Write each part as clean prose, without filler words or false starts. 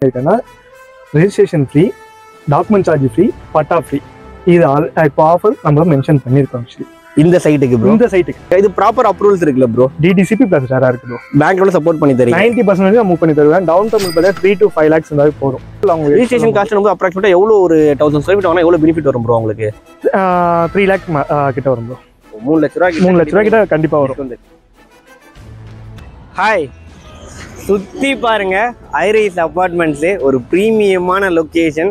Registration free, document charge free, பட்டா free. இது இப்போ ஆஃபர் நம்ம மென்ஷன் பண்ணியிருக்கோம். ஆக்சுவலி இந்த சைட்டுக்கு ப்ரோ, இந்த சைட்டுக்கு இது ப்ராப்பர் அப்ரூவல்ஸ் இருக்குல்ல ப்ரோ? டிடிசிபி ப்ளஸ் RR இருக்கு ப்ரோ. பேங்க்ல சப்போர்ட் பண்ணி தரீங்க. 90% மூவ் பண்ணி தருவேன். டவுன் பேமெண்ட் பார்த்தா 3 to 5 lakhs இருந்தாலே போதும். அவங்க ரெஜிஸ்ட்ரேஷன் காஸ்ட் வந்து அப்ராக்சிமேட்டா எவ்வளவு ஒரு 1000 ஸ்கொயர் ஃபீட் வாங்கினா எவ்வளவு பெனிஃபிட் வரும் ப்ரோ உங்களுக்கு? 3 lakh கிட்ட வரும் ப்ரோ. 3 லட்ச ரூபாய் 3 லட்ச ரூபாய் கிட்ட கண்டிப்பா வரும். ஹாய், சுத்தி பாருங்க ஐரிஸ் அபார்ட்மெண்ட்ஸ், ஒரு பிரீமியமான லொகேஷன்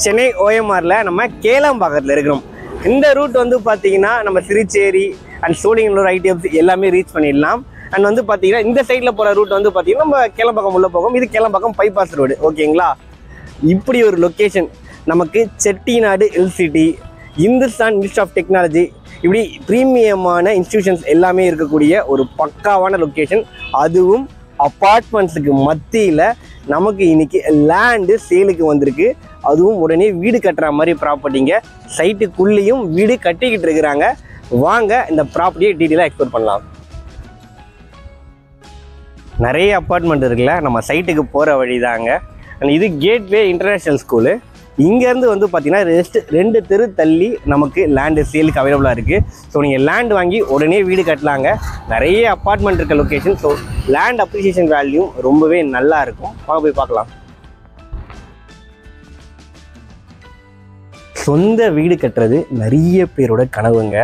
சென்னை OMRல நம்ம கேளம்பாக்கத்தில் இருக்கிறோம். இந்த ரூட் வந்து பார்த்தீங்கன்னா நம்ம திருச்சேரி அண்ட் சோழிங்கநல்லூர் ITFC எல்லாமே ரீச் பண்ணிடலாம். அண்ட் வந்து பார்த்தீங்கன்னா இந்த சைடில் போகிற ரூட் வந்து பார்த்தீங்கன்னா நம்ம கேளம்பாக்கம் உள்ள போகும். இது கேளம்பாக்கம் பைபாஸ் ரோடு. ஓகேங்களா? இப்படி ஒரு லொக்கேஷன் நமக்கு Chettinad LCT, Hindustan institute of technology, இப்படி ப்ரீமியமான இன்ஸ்டிடியூஷன்ஸ் எல்லாமே இருக்கக்கூடிய ஒரு பக்காவான லொக்கேஷன். அதுவும் அப்பார்ட்மெண்ட்ஸுக்கு மத்தியில் நமக்கு இன்னைக்கு லேண்டு சேலுக்கு வந்திருக்கு. அதுவும் உடனே வீடு கட்டுற மாதிரி ப்ராப்பர்ட்டிங்க. சைட்டுக்குள்ளேயும் வீடு கட்டிக்கிட்டு இருக்கிறாங்க. வாங்க இந்த ப்ராப்பர்ட்டியை டீட்டெயிலாக எக்ஸ்ப்ளோர் பண்ணலாம். நிறைய அப்பார்ட்மெண்ட் இருக்குல்ல, நம்ம சைட்டுக்கு போகிற வழி தாங்க. அண்ட் இது கேட்வே இன்டர்நேஷ்னல் ஸ்கூலு. இங்கேருந்து வந்து பார்த்தீங்கன்னா 2 தெரு தள்ளி நமக்கு லேண்டு சேலுக்கு அவைலபிளாக இருக்குது. ஸோ நீங்கள் லேண்ட் வாங்கி உடனே வீடு கட்டலாங்க. நிறைய அப்பார்ட்மெண்ட் இருக்க location. So land appreciation value ரொம்பவே நல்லா இருக்கும். வாங்க போய் பார்க்கலாம். சொந்த வீடு கட்டுறது நிறைய பேரோட கனவுங்க.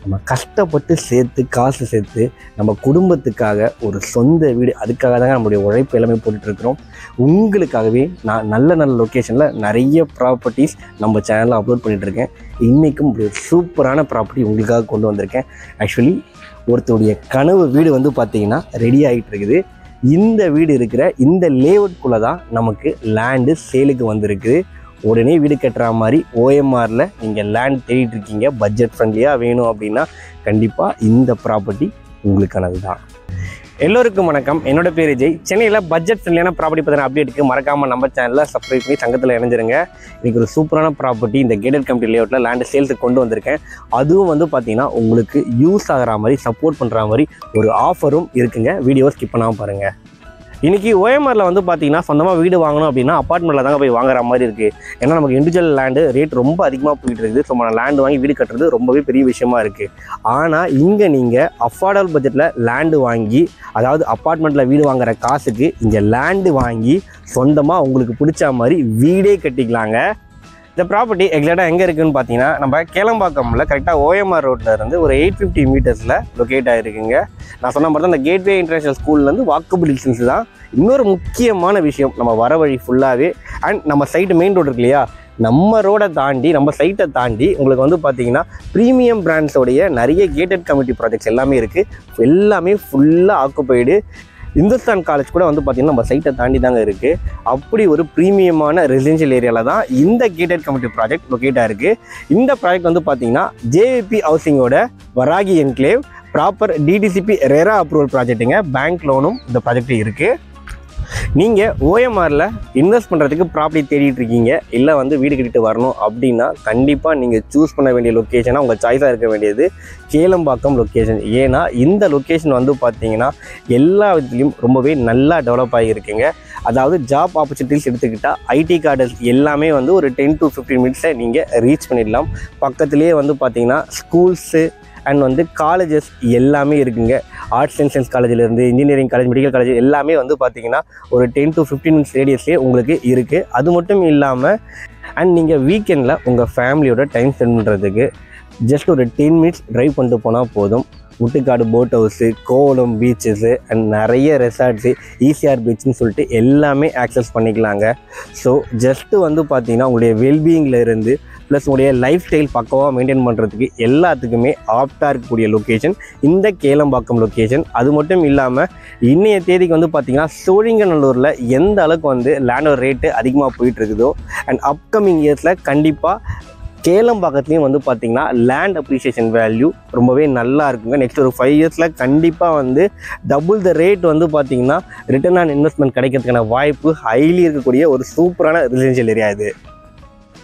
நம்ம கஷ்டப்பட்டு காசு சேர்த்து நம்ம குடும்பத்துக்காக ஒரு சொந்த வீடு, அதுக்காக தாங்க நம்மளுடைய உழைப்பு எல்லாமே போட்டுட்ருக்குறோம். உங்களுக்காகவே நான் நல்ல லொக்கேஷனில் நிறைய ப்ராப்பர்ட்டிஸ் நம்ம சேனலில் அப்லோட் பண்ணிகிட்ருக்கேன். இன்றைக்கும் ஒரு சூப்பரான ப்ராப்பர்ட்டி உங்களுக்காக கொண்டு வந்திருக்கேன். ஆக்சுவலி ஒருத்தருடைய கனவு வீடு வந்து பார்த்திங்கன்னா ரெடி ஆகிட்டு இருக்குது. இந்த வீடு இருக்கிற இந்த லேஅவுட்குள்ளே தான் நமக்கு லேண்டு சேலுக்கு வந்திருக்குது. உடனே வீடு கட்டுற மாதிரி OMRல நீங்கள் லேண்ட் தேடிட்டு இருக்கீங்க, பட்ஜெட் ஃப்ரெண்ட்லியாக வேணும் அப்படின்னா கண்டிப்பாக இந்த ப்ராப்பர்ட்டி உங்களுக்கானது தான். எல்லோருக்கும் வணக்கம். என்னோட பேர் ஜெய். சென்னையில் பட்ஜெட் ஃப்ரெண்ட்லியான ப்ராப்பர்ட்டி பற்றின அப்டேட்டுக்கு மறக்காமல் நம்ம சேனலில் சப்ஸ்கிரைப் பண்ணி சங்கத்தில் இணைஞ்சிருங்க. இன்றைக்கி ஒரு சூப்பரான ப்ராப்பர்ட்டி இந்த கேட்டட் கமிட்டி லேஅவுட்டில் லேண்டு சேல்ஸுக்கு கொண்டு வந்திருக்கேன். அதுவும் வந்து பார்த்தீங்கன்னா உங்களுக்கு யூஸ் ஆகிற மாதிரி, சப்போர்ட் பண்ணுற மாதிரி ஒரு ஆஃபரும் இருக்குங்க. வீடியோவை ஸ்கிப் பண்ணாமல் பாருங்கள். இன்றைக்கி OMRல வந்து பார்த்தீங்கன்னா சொந்தமாக வீடு வாங்கணும் அப்படின்னா அப்பார்ட்மெண்ட்டில் தாங்க போய் வாங்குற மாதிரி இருக்குது. ஏன்னா நமக்கு இண்டிவிஜுவல் லேண்டு ரேட் ரொம்ப அதிகமாக போயிட்டு இருக்குது. ஸோ நம்ம லேண்டு வாங்கி வீடு கட்டுறது ரொம்பவே பெரிய விஷயமா இருக்குது. ஆனால் இங்கே நீங்கள் அஃபோர்டபுள் பட்ஜெட்டில் லேண்டு வாங்கி, அதாவது அப்பார்ட்மெண்ட்டில் வீடு வாங்குற காசுக்கு இங்கே லேண்டு வாங்கி சொந்தமாக உங்களுக்கு பிடிச்ச மாதிரி வீடே கட்டிக்கலாங்க. இந்த ப்ராப்பர்ட்டி எக்ஸாக்டாக எங்கே இருக்குதுன்னு பார்த்தீங்கன்னா நம்ம கேளம்பாக்கமில் கரெக்டாக OMR ரோட்டில் இருந்து ஒரு 850 மீட்டர்ஸில் லொக்கேட் ஆகிருக்குங்க. நான் சொன்ன மாதிரி தான் இந்த கேட்வே இன்டர்நேஷ்னல் ஸ்கூல்லேருந்து வாக்கபிள் டிஸ்டன்ஸ் தான். இன்னொரு முக்கியமான விஷயம், நம்ம வர வழி ஃபுல்லாகவே அண்ட் நம்ம சைட்டு மெயின் ரோடு இருக்கு இல்லையா, நம்ம ரோடை தாண்டி, நம்ம சைட்டை தாண்டி உங்களுக்கு வந்து பார்த்தீங்கன்னா ப்ரீமியம் பிராண்ட்ஸோடைய நிறைய கேட்டட் கமிட்டி ப்ராஜெக்ட்ஸ் எல்லாமே இருக்குது. எல்லாமே ஃபுல்லாக ஆக்குப்பைடு. இந்துஸ்தான் காலேஜ் கூட வந்து பார்த்திங்கன்னா நம்ம சைட்டை தாண்டி தாங்க இருக்குது. அப்படி ஒரு ப்ரீமியமான ரெசிடென்ஷியல் ஏரியாவில் தான் இந்த கேட்டட் கமிட்டி ப்ராஜெக்ட் லொக்கேட்டாக இருக்குது. இந்த ப்ராஜெக்ட் வந்து பார்த்திங்கன்னா JVP ஹவுசிங்கோட Varahi enclave proper DTCP RERA approval ப்ராஜெக்ட்டுங்க. பேங்க் லோனும் இந்த ப்ராஜெக்ட் இருக்குது. நீங்கள் OMRல இன்வெஸ்ட் பண்ணுறதுக்கு ப்ராப்பர்ட்டி தேடிட்டு இருக்கீங்க, இல்லை வந்து வீடு கட்டிட்டு வரணும் அப்படின்னா கண்டிப்பாக நீங்கள் சூஸ் பண்ண வேண்டிய லொக்கேஷனாக உங்கள் சாய்ஸாக இருக்க வேண்டியது கேளம்பாக்கம் லொக்கேஷன். ஏன்னா இந்த லொக்கேஷன் வந்து பார்த்தீங்கன்னா எல்லா விதத்துலையும் ரொம்பவே நல்லா டெவலப் ஆகியிருக்குங்க. அதாவது ஜாப் ஆப்பர்ச்சுனிட்டிஸ் எடுத்துக்கிட்டால் IT கார்டர்ஸ் எல்லாமே வந்து ஒரு 10 to 15 மினிட்ஸை நீங்கள் ரீச் பண்ணிடலாம். பக்கத்துலேயே வந்து பார்த்தீங்கன்னா ஸ்கூல்ஸு அண்ட் வந்து காலேஜஸ் எல்லாமே இருக்குங்க. ஆர்ட்ஸ் அண்ட் சயின்ஸ் காலேஜிலேருந்து இன்ஜினியரிங் காலேஜ், மெடிக்கல் காலேஜ் எல்லாமே வந்து பார்த்திங்கன்னா ஒரு 10 to 15 மினிட்ஸ் ரேடியஸ்லேயே உங்களுக்கு இருக்குது. அது மட்டும் இல்லாமல் அண்ட் நீங்கள் வீக்கெண்டில் உங்கள் ஃபேமிலியோட டைம் ஸ்பெண்ட் பண்ணுறதுக்கு ஜஸ்ட் ஒரு 10 மினிட்ஸ் ட்ரைவ் பண்ணிட்டு போனால் போதும். Muttukadu boat house, Kovalam beaches and நிறைய ரெசார்ட்ஸு, ECR பீச்சுன்னு சொல்லிட்டு எல்லாமே ஆக்சஸ் பண்ணிக்கலாங்க. ஸோ ஜஸ்ட்டு வந்து பார்த்திங்கன்னா உங்களுடைய வெல்பீயிங்கில் இருந்து ப்ளஸ் உங்களுடைய லைஃப் ஸ்டைல் பக்கவாக மெயின்டைன் பண்ணுறதுக்கு எல்லாத்துக்குமே ஆப்டாக இருக்கக்கூடிய லொக்கேஷன் இந்த கேளம்பாக்கம் லொக்கேஷன். அது மட்டும் இல்லாமல் இன்றைய தேதிக்கு வந்து பார்த்திங்கன்னா சோழிங்கநல்லூரில் எந்த அளவுக்கு வந்து லேண்டோட ரேட்டு அதிகமாக போயிட்டுருக்குதோ அண்ட் அப்கமிங் இயர்ஸில் கண்டிப்பாக கேளம்பாக்கத்துலேயும் வந்து பார்த்திங்கன்னா லேண்ட் அப்ரிசியேஷன் வேல்யூ ரொம்பவே நல்லா இருக்குங்க. நெக்ஸ்ட் ஒரு 5 இயர்ஸில் கண்டிப்பாக வந்து டபுள் த ரேட் வந்து பார்த்திங்கன்னா ரிட்டர்ன் ஆன் இன்வெஸ்ட்மெண்ட் கிடைக்கிறதுக்கான வாய்ப்பு ஹைலி இருக்கக்கூடிய ஒரு சூப்பரான ரெசிடென்ஷியல் ஏரியா இது.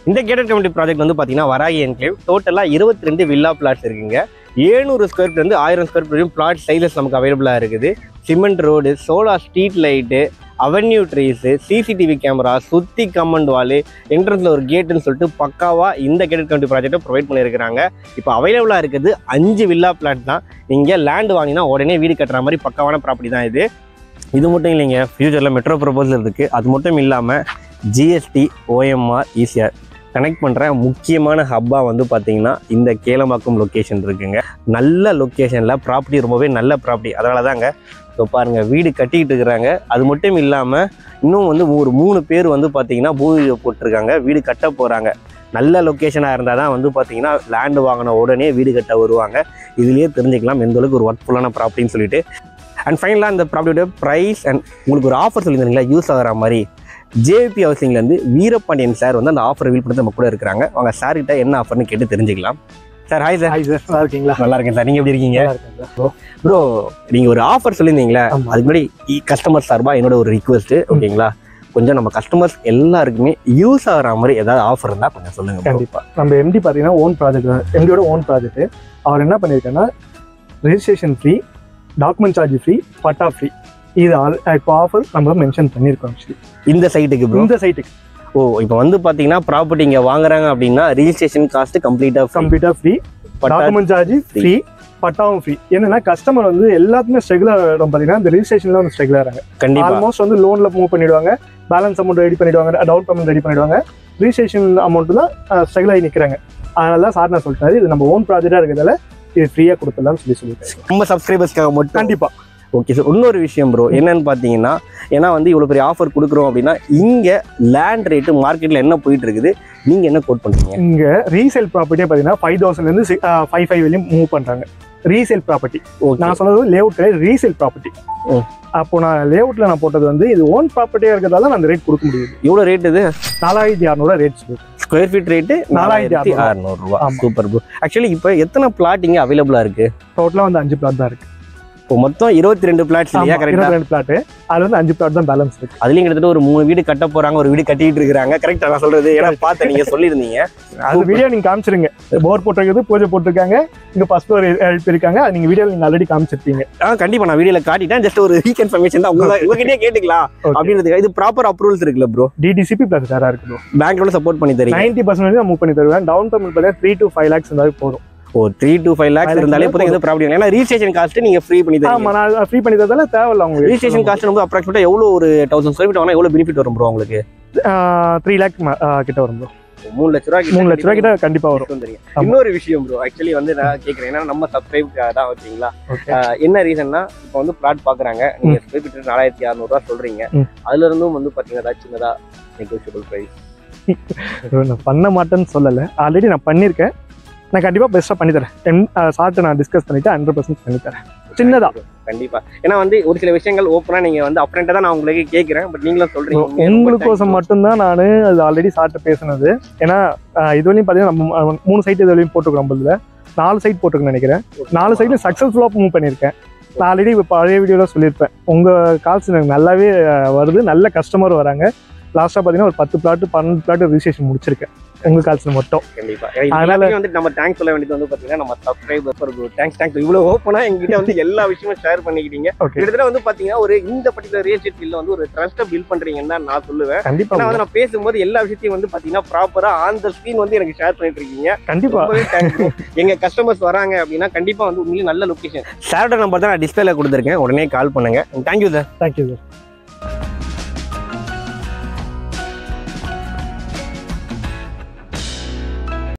இந்த கேட்டட் கமிட்டி ப்ராஜெக்ட் வந்து பார்த்தீங்கன்னா வராகி என்க்ளேவ் டோட்டலாக 22 வில்லா பிளாட்ஸ் இருக்குங்க. 700 ஸ்கொயர் ஃபீட் வந்து 1000 ஸ்கொயர் ஃபீட் பிளாட் சைஸஸ் நமக்கு அவைலபிளாக இருக்குது. Cement road, solar street light avenue trees, CCTV camera, சுற்றி கமெண்ட் வாலு, என்ட்ரன்ஸில் ஒரு கேட்டுன்னு சொல்லிட்டு பக்காவாக இந்த கேட்டட் கம்யூனிட்டி ப்ராஜெக்ட்டை ப்ரொவைட் பண்ணியிருக்கிறாங்க. இப்போ அவைலபிளாக இருக்குது 5 வில்லா பிளாட் தான். நீங்கள் லேண்ட் வாங்கினா உடனே வீடு கட்டுற மாதிரி பக்காவான ப்ராப்பர்ட்டி தான் இது. இது மட்டும் இல்லைங்க, ஃப்யூச்சரில் மெட்ரோ ப்ரொபோசல் இருக்குது. அது மட்டும் இல்லாமல் ஜிஎஸ்டி, OMR, ECR கனெக்ட் பண்ணுற முக்கியமான ஹப்பாக வந்து பார்த்திங்கன்னா இந்த கேளம்பாக்கம் லொக்கேஷன் இருக்குங்க. நல்ல லொக்கேஷனில் ப்ராப்பர்ட்டி, ரொம்பவே நல்ல ப்ராப்பர்ட்டி. அதனால தாங்க இப்போ பாருங்கள் வீடு கட்டிக்கிட்டு இருக்கிறாங்க. அது மட்டும் இல்லாமல் இன்னும் வந்து ஒரு 3 பேர் வந்து பார்த்திங்கன்னா பூமி போட்டிருக்காங்க, வீடு கட்ட போகிறாங்க. நல்ல லொக்கேஷனாக இருந்தால் தான் வந்து பார்த்திங்கன்னா லேண்டு வாங்கின உடனே வீடு கட்ட வருவாங்க. இதுலேயே தெரிஞ்சுக்கலாம் எந்த அளவுக்கு ஒரு ஒர்க்ஃபுல்லான ப்ராப்பர்ட்டின்னு சொல்லிட்டு. அண்ட் ஃபைனலாக அந்த ப்ராப்பர்ட்டியோட ப்ரைஸ் அண்ட் உங்களுக்கு ஒரு ஆஃபர் சொல்லியிருந்தீங்களா யூஸ் ஆகிற மாதிரி, ஜேபி ஹவுசிங்லேருந்து வீரபாண்டியன் சார் வந்து அந்த ஆஃபர் ரிவீல் பண்ணி நம்ம கூட இருக்கிறாங்க. அவங்க சார்கிட்ட என்ன ஆஃபர்னு கேட்டு தெரிஞ்சுக்கலாம். Sir hi sir. Hi sir, நல்லா இருக்கீங்களா? நல்லா இருக்கேன் சார், நீங்கள் எப்படி இருக்கீங்க? நல்லா இருக்கேன் ப்ரோ, நீங்கள் ஒரு ஆஃபர் சொல்லியிருந்தீங்களா, அதுக்கு முன்னாடி கஸ்டமர் சார்பாக என்னோட ஒரு ரிக்வெஸ்ட்டு, ஓகேங்களா? கொஞ்சம் நம்ம கஸ்டமர்ஸ் எல்லாருக்குமே யூஸ் ஆகிற மாதிரி ஏதாவது ஆஃபர் இருந்தால் கொஞ்சம் சொல்லுங்கள். கண்டிப்பாக. நம்ம எம்டி பார்த்தீங்கன்னா ஓன் ப்ராஜெக்ட் தான், எம்டியோட ஓன் ப்ராஜெக்ட். அவர் என்ன பண்ணியிருக்கேன்னா registration free, document charge free, பட்டா ஃப்ரீ. இது இப்போ ஆஃபர் நம்ம மென்ஷன் பண்ணியிருக்கோம் ஆக்சுவலி இந்த சைட்டுக்கு. ப்ரோ இந்த சைட்டுக்கு இப்போ வந்து பார்த்தீங்கன்னா ப்ராப்பர்ட்டி இங்கே வாங்குறாங்க அப்படின்னா ரிஜிஸ்ட்ரேஷன் காஸ்ட் கம்ப்ளீட்டாக ஃப்ரீ, டாக்குமெண்ட் சார்ஜ் ஃப்ரீ, பட்டாவும் ஃப்ரீ. என்னன்னா கஸ்டமர் வந்து எல்லாத்துக்குமே ஸ்ட்ரகிளாக இடம் பார்த்தீங்கன்னா இந்த ரிஜிஸ்ட்ரேஷன்ல வந்து ஸ்ட்ரகிளாக இருக்காங்க. கண்டிப்பாக ஆல்மோஸ்ட் வந்து லோனில் மூவ் பண்ணிடுவாங்க, பேலன்ஸ் அமௌண்ட் ரெடி பண்ணிடுவாங்க, டவுன் பேமெண்ட் ரெடி பண்ணிடுவாங்க, ரிஜிஸ்ட்ரேஷன் அமௌண்ட் தான் ஸ்ட்ரகிள் ஆகி நிற்கிறாங்க. அதனால தான் சார் நான் சொல்லிட்டாரு, இது நம்ம ஓன் ப்ராஜெக்டாக இருக்கிறதால இது ஃப்ரீயாக கொடுத்துடலாம்னு சொல்லியிருக்காங்க. நம்ம சப்ஸ்கிரைபர்ஸ்க்காக மட்டும். கண்டிப்பாக. ஓகே சார், இன்னொரு விஷயம் ப்ரோ என்னன்னு பார்த்தீங்கன்னா, ஏன்னா வந்து இவ்வளோ பெரிய ஆஃபர் கொடுக்குறோம் அப்படின்னா இங்கே லேண்ட் ரேட்டு மார்க்கெட்டில் என்ன போயிட்டு இருக்குது, நீங்கள் என்ன கோட் பண்ணுறீங்க? இங்கே ரீசேல் ப்ராப்பர்ட்டியே பார்த்தீங்கன்னா 5,000லேருந்து 5,500 வரையும் மூவ் பண்ணுறாங்க. ரீசேல் ப்ராப்பர்ட்டி நான் சொன்னது லேஅவுட் கிடையாது, ரீசேல் ப்ராப்பர்ட்டி. அப்போ நான் லேஅவுட்டில் நான் போட்டது வந்து இது ஓன் ப்ராப்பர்ட்டியாக இருக்கிறதால நான் அந்த ரேட் கொடுக்க முடியுது. எவ்வளோ ரேட் இது? 4,600 ரேட் சொல்லுது. ஸ்கொயர் ஃபீட் ரேட்டு 4,600 ரூபா. Super bro. ஆக்சுவலி இப்போ எத்தனை பிளாட் இங்கே அவைலபிளாக இருக்குது? டோட்டலாக வந்து 5 பிளாட் தான் இருக்குது. இப்போ மொத்தம் 22 பிளாட்ஸ் இல்லையா? கரெக்டாக 22 பிளாட். அதுல வந்து 5 பிளாட் தான் பேலன்ஸ் இருக்கு. அதுலயும் கிட்டத்தட்ட ஒரு 3 வீடு கட்ட போறாங்க, ஒரு வீடு கட்டிட்டு இருக்காங்க. கரெக்டா நான் சொல்றது? ஏன்னா பார்த்தேன், நீங்க சொல்லியிருந்தீங்க. அது வீடியோ நீங்க காமிச்சிருங்க. போர் போட்டிருக்குது, பூஜை போட்டிருக்காங்க, இங்க ஃபர்ஸ்ட் ஒரு ஹெல்ப் இருக்காங்க. அது நீங்க வீடியோல நீங்க ஆல்ரெடி காமிச்சிருப்பீங்க. கண்டிப்பா நான் வீடியோல காட்டிட்டேன். ஜஸ்ட் ஒரு ரீகன்ஃபர்மேஷன் தான், உங்ககிட்டயே கேட்டுக்கலாம் அப்படின்றது. இது ப்ராப்பர் அப்ரூவல்ஸ் இருக்குல்ல ப்ரோ? DDCP பிளஸ் சாரா இருக்கு ப்ரோ. பேங்க்ல சப்போர்ட் பண்ணி தரீங்க? 90% நான் மூவ் பண்ணி தருவேன். டவுன் பேமெண்ட் பண்ணா 3 to 5 lakhs இருந்தாலே போதும். 3 to 5 lakhs இருந்தாலே போதும், எந்த ப்ராப்ளம் இல்லை. ஏன்னா ரிஜிஸ்ட்ரேஷன் காஸ்ட் நீங்க ஃப்ரீ பண்ணி தரீங்க. ஆமா, நான் ஃப்ரீ பண்ணி தரதால தேவையில்ல உங்களுக்கு. ரிஜிஸ்ட்ரேஷன் காஸ்ட் வந்து அப்ராக்சிமேட்டா எவ்வளவு? ஒரு 1000 ஸ்கொயர் ஃபீட் வாங்கினா எவ்வளவு பெனிஃபிட் வரும் ப்ரோ உங்களுக்கு? 3 lakh கிட்ட வரும் ப்ரோ. 3 லட்ச ரூபாய் 3 லட்ச ரூபாய் கிட்ட கண்டிப்பா வரும். இன்னொரு விஷயம் ப்ரோ, ஆக்சுவலி வந்து நான் கேட்கறேன், ஏன்னா நம்ம சப்ஸ்கிரைபுக்காக தான், ஓகேங்களா? என்ன ரீசன்னா, இப்போ வந்து பிளாட் பாக்குறாங்க, நீங்க ஸ்கொயர் ஃபீட் 4,600 ரூபாய் சொல்றீங்க. அதுல இருந்தும் வந்து பாத்தீங்கன்னா சின்னதா நெகோஷியபிள் பிரைஸ் நான் பண்ண மாட்டேன்னு சொல்லல, ஆல்ரெடி நான் பண்ணிருக்கேன். நான் கண்டிப்பா பெஸ்டா பண்ணி தரேன். சார்ட்ட நான் டிஸ்கஸ் பண்ணிட்டு 100% பண்ணி தரேன். சின்னதா கண்டிப்பா. ஏன்னா வந்து ஒரு சில விஷயங்கள் ஓப்பனா நீங்க வந்து அப்ரண்டா தான் நான் உங்களுக்கு கேட்கிறேன். பட் நீங்களும் சொல்றீங்க உங்களுக்கோசம் மட்டும்தான் நான் அது ஆல்ரெடி சார்ட்ட பேசுனது. ஏன்னா இதுவரையும் பாத்தீங்கன்னா நம்ம 3 சைட் இதுவரையும் போட்டுக்கிறோம். நம்மள 4 சைட் போட்டுருக்கேன்னு நினைக்கிறேன். 4 சைட்ல சக்சஸ்ஃபுல்லா மூவ் பண்ணியிருக்கேன். நான் ஆல்ரெடி இப்போ பழைய வீடியோல சொல்லியிருப்பேன். உங்க கால்ஸ் எனக்கு நல்லாவே வருது, நல்ல கஸ்டமர் வராங்க. லாஸ்டா பாத்தீங்கன்னா ஒரு 10 பிளாட் 12 பிளாட் ரிஜிஸ்ட்ரேஷன் முடிச்சிருக்கேன் உங்க கால்ஸ்ல மட்டும். கண்டிப்பா. அதனால வந்து நம்ம தேங்க்ஸ் சொல்ல வேண்டியது வந்து பாத்தீங்கன்னா நம்ம சப்ஸ்கிரைபர் தேங்க்ஸ் இவ்வளவு ஓப்பனா எங்ககிட்ட வந்து எல்லா விஷயமும் ஷேர் பண்ணிக்கிட்டீங்க. கிட்டத்தட்ட வந்து பாத்தீங்கன்னா ஒரு இந்த பர்டிகுலர் ரியல் எஸ்டேட் ஃபீல்ட்ல வந்து ஒரு ட்ரஸ்ட்டை பில்ட் பண்றீங்கன்னு தான் நான் சொல்லுவேன். கண்டிப்பா. வந்து நான் பேசும்போது எல்லா விஷயத்தையும் வந்து பாத்தீங்கன்னா ப்ராப்பரா ஆன் த ஸ்கிரீன் வந்து எனக்கு ஷேர் பண்ணிட்டு இருக்கீங்க. கண்டிப்பா. எங்க கஸ்டமர்ஸ் வராங்க அப்படின்னா கண்டிப்பா வந்து உண்மையிலேயே நல்ல லொகேஷன். சாரோட நம்பர் தான் நான் டிஸ்பிளேல கொடுத்துருக்கேன், உடனே கால் பண்ணுங்க. Thank you sir. Thank you sir.